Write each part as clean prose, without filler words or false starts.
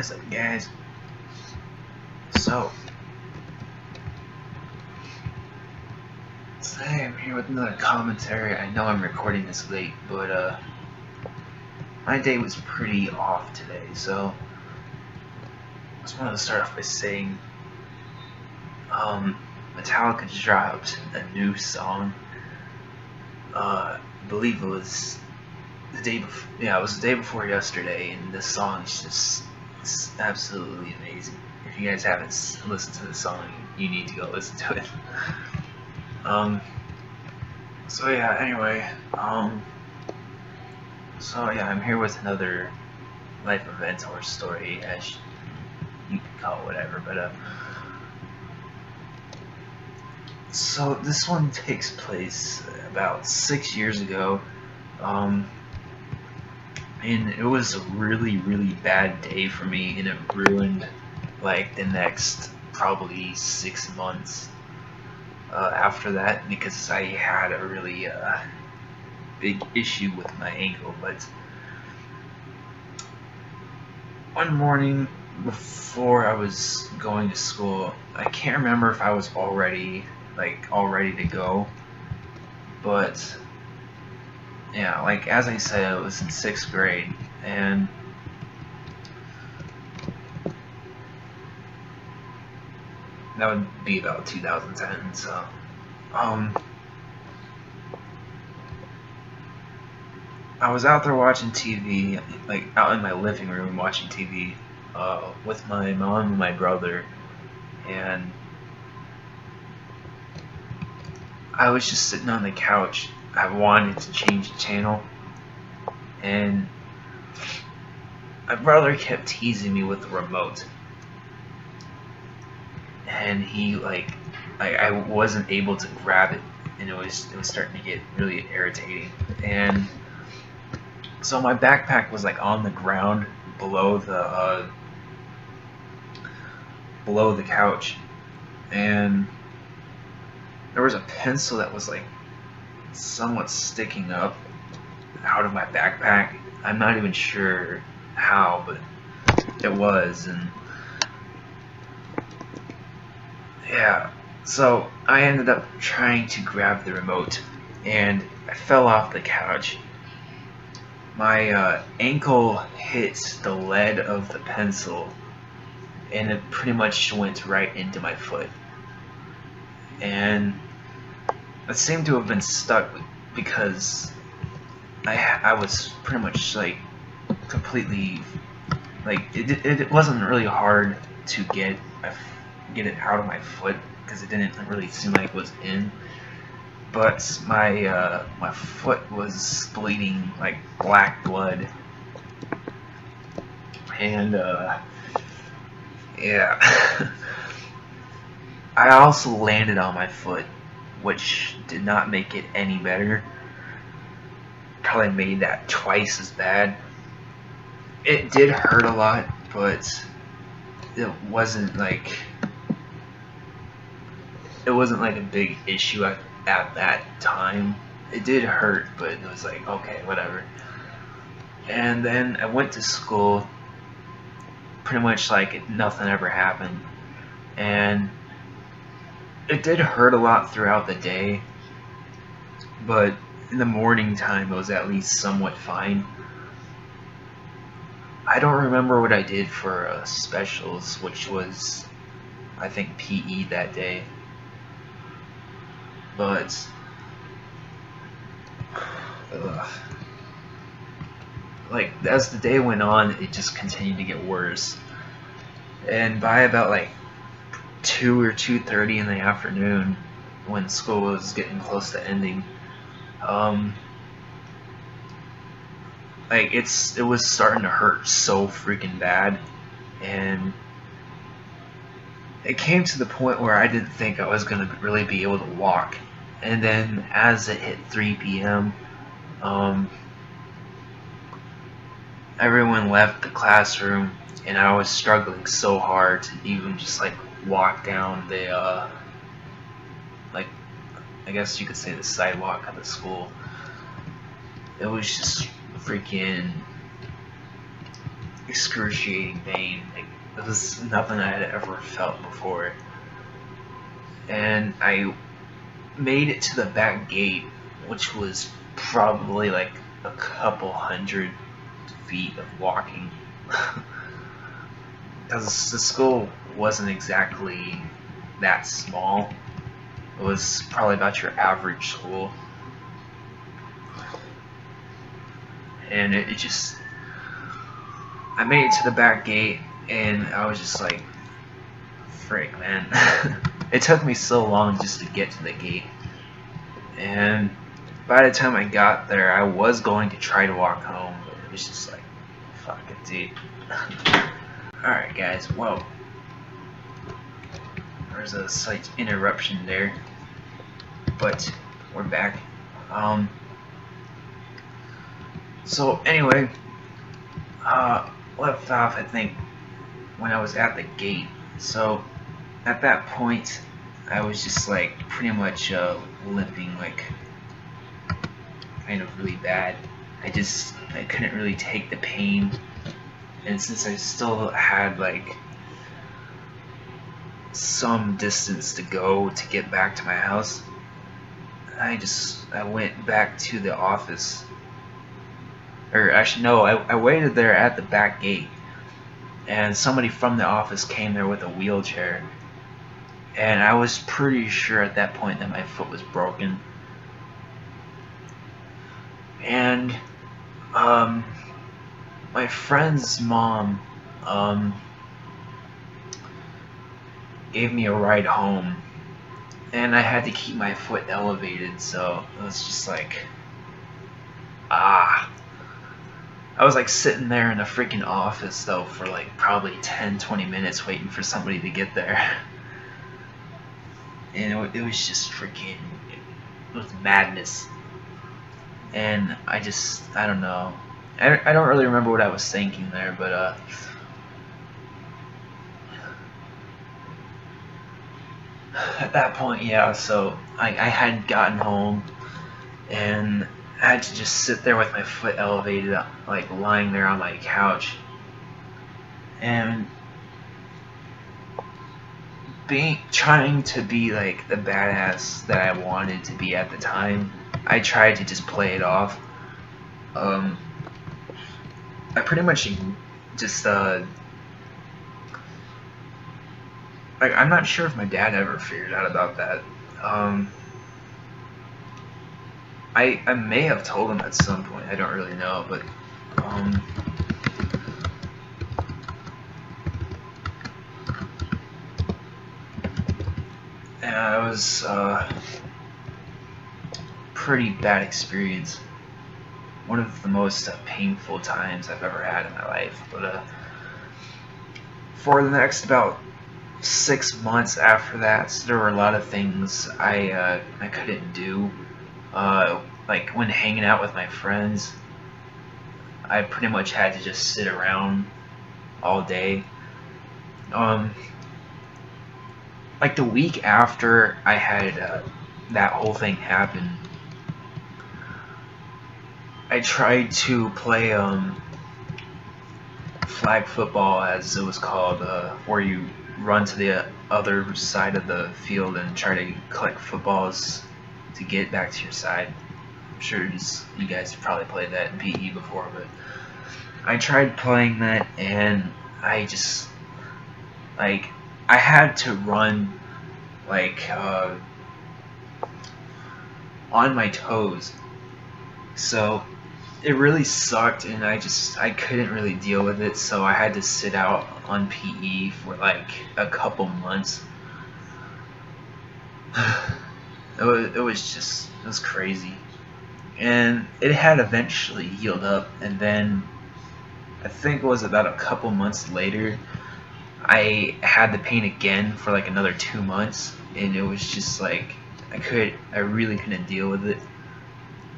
What's up, guys? So, today I'm here with another commentary. I know I'm recording this late, but my day was pretty off today, so I just wanted to start off by saying, Metallica dropped a new song. I believe it was the day before. Yeah, it was the day before yesterday, and this song is it's absolutely amazing. If you guys haven't listened to the song, you need to go listen to it. So yeah, anyway, so yeah, I'm here with another life event or story, as you can call it, whatever, but so this one takes place about 6 years ago, and it was a really bad day for me, and it ruined like the next probably 6 months after that, because I had a really big issue with my ankle. But one morning before I was going to school, I can't remember if I was all ready to go, but yeah, like as I said, I was in 6th grade, and that would be about 2010. So, I was out there watching TV, like out in my living room watching TV, with my mom and my brother, and I was just sitting on the couch. I wanted to change the channel, and my brother kept teasing me with the remote. And he I wasn't able to grab it, and it was starting to get really irritating. And so my backpack was like on the ground below the couch, and there was a pencil that was like somewhat sticking up out of my backpack. I'm not even sure how, but it was. And yeah, so I ended up trying to grab the remote, and I fell off the couch. My ankle hit the lead of the pencil, and it pretty much went right into my foot. And it seemed to have been stuck because I was pretty much like completely, like it wasn't really hard to get it out of my foot, because it didn't really seem like it was in, but my my foot was bleeding like black blood, and yeah. I also landed on my foot, which did not make it any better. Probably made that twice as bad. It did hurt a lot, but it wasn't like a big issue at that time. It did hurt, but it was like, okay, whatever. And then I went to school pretty much like nothing ever happened, and it did hurt a lot throughout the day, but in the morning time it was at least somewhat fine. I don't remember what I did for specials, which was, I think, PE that day. But like as the day went on, it just continued to get worse. And by about like 2 or 2:30 in the afternoon, when school was getting close to ending, like it was starting to hurt so freaking bad, and it came to the point where I didn't think I was gonna really be able to walk. And then as it hit 3 p.m., everyone left the classroom, and I was struggling so hard to even just like walk down the like, I guess you could say, the sidewalk of the school. It was just freaking excruciating pain. Like, it was nothing I had ever felt before. And I made it to the back gate, which was probably like a couple 100 feet of walking. Because the school wasn't exactly that small. It was probably about your average school. And it just, I made it to the back gate, and I was just like, frick, man. It took me so long just to get to the gate. And by the time I got there, I was going to try to walk home, but it was just like, fuck it, dude. Alright, guys, well, there's a slight interruption there, but we're back. So anyway, left off, I think, when I was at the gate. So at that point, I was just like pretty much limping, like kind of really bad. I couldn't really take the pain, and since I still had like some distance to go to get back to my house, I went back to the office. Or actually no, I waited there at the back gate, and somebody from the office came there with a wheelchair, and I was pretty sure at that point that my foot was broken. And my friend's mom gave me a ride home, and I had to keep my foot elevated, so it was just like, I was like sitting there in the freaking office though for like probably 10-20 minutes waiting for somebody to get there. And it was just freaking, it was madness. And I don't know. I don't really remember what I was thinking there, but at that point, yeah, so I had gotten home, and I had to just sit there with my foot elevated, like lying there on my couch, and trying to be like the badass that I wanted to be at the time. I tried to just play it off. I pretty much just like, I'm not sure if my dad ever figured out about that. I may have told him at some point, I don't really know, but yeah, it was pretty bad experience. One of the most painful times I've ever had in my life. But for the next about 6 months after that, there were a lot of things I couldn't do. Like when hanging out with my friends, I pretty much had to just sit around all day. Like the week after I had that whole thing happen, I tried to play flag football, as it was called, where you run to the other side of the field and try to collect footballs to get back to your side. I'm sure you guys have probably played that in PE before, but I tried playing that, and I just, like, I had to run like on my toes, so it really sucked, and I couldn't really deal with it, so I had to sit out on PE for like a couple months. It was crazy, and it had eventually healed up, and then I think it was about a couple months later I had the pain again for like another 2 months, and it was just like I really couldn't deal with it.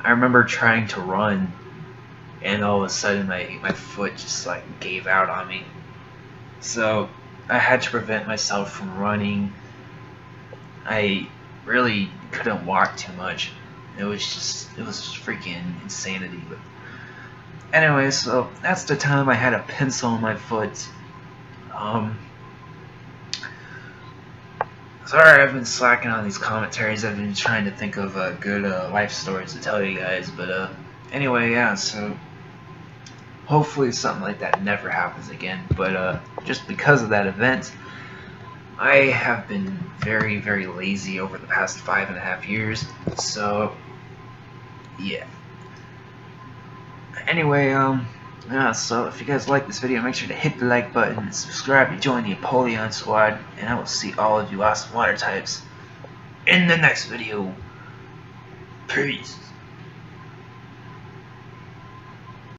I remember trying to run, and all of a sudden my foot just like gave out on me. So I had to prevent myself from running. I really couldn't walk too much. It was freaking insanity. But Anyway, so that's the time I had a pencil in my foot. Sorry I've been slacking on these commentaries. I've been trying to think of good life stories to tell you guys. But anyway, yeah, so hopefully something like that never happens again. But just because of that event, I have been very, very lazy over the past 5.5 years. So, yeah. Anyway, yeah, so if you guys like this video, make sure to hit the like button and subscribe to join the Apollyon Squad, and I will see all of you awesome water types in the next video. Peace.